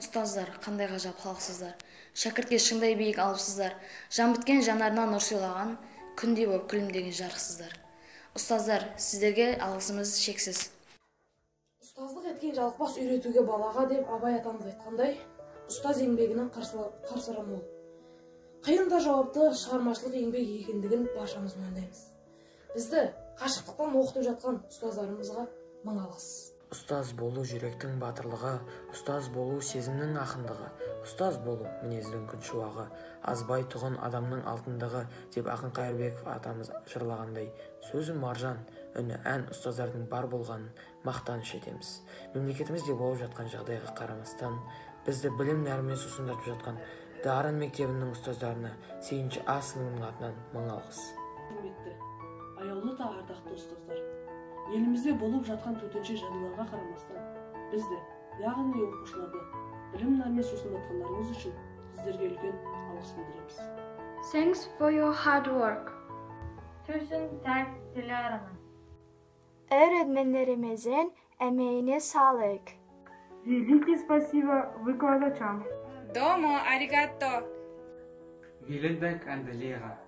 Ұстаздар, қандай ғажап халықсыздар. Шәкіртке шыңдай биік алыпсыздар. Жан біткен жанарына нұр сыйлаған, күндей боп күлімдеген жарықсыздар. Ұстаздар, сіздерге алғысымыз шексіз. Ұстаздық еткен жалықпас үйретуге балаға деп Абай атамыз айтқандай, ұстаз еңбегінің қарсыры мол. Қиын да жауапты шығармашылық еңбек екендігін баршамыз мойындаймыз. Бізді қашықтықтан оқытып жатқан ұстаздарымызға мың алғыс. Ұстаз болу жүректің батырлығы, ұстаз болу сезімнің ақындығы, ұстаз болу мінездің күншуағы, азбай тұғын адамның алтындығы деп Ақын Қайырбеков атамыз жырлағандай, сөзі маржан, үні ән ұстаздардың бар болғанын мақтаныш етеміз. Мемлекетімізде болып жатқан жағдайға қарамастан, бізді білім нәрімен сусындатып жатқан Дарын мектебінің ұстаздарына сегізінші А сыныбының атынан мың алғыс. Аяулы да ардақты ұстаздар. Елімізде болып жатқан төтенше жағдайларға қарамастан, бізді, яғни оқушыларды білім нәрімен сусындатқандарыңыз үшін сіздерге үлкен алғыс білдіреміз. Thanks for your hard work. Tusen takk til lærerne. Öğretmenlerimizin emeğine sağlık. Великое спасибо выкладачам. Domo arigato. Vielen Dank an die Lehrer.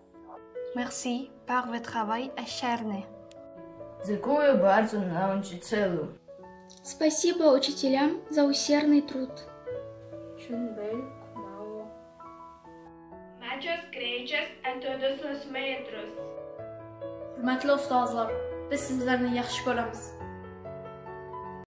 Merci par votre travail acharné. Дзякую bardzo nauczycielu. Спасибо учителям за усердный труд. Muchas gracias a todos los maestros. Hürmetli ustazlar, biz sizlarni yaxshi ko'ramiz.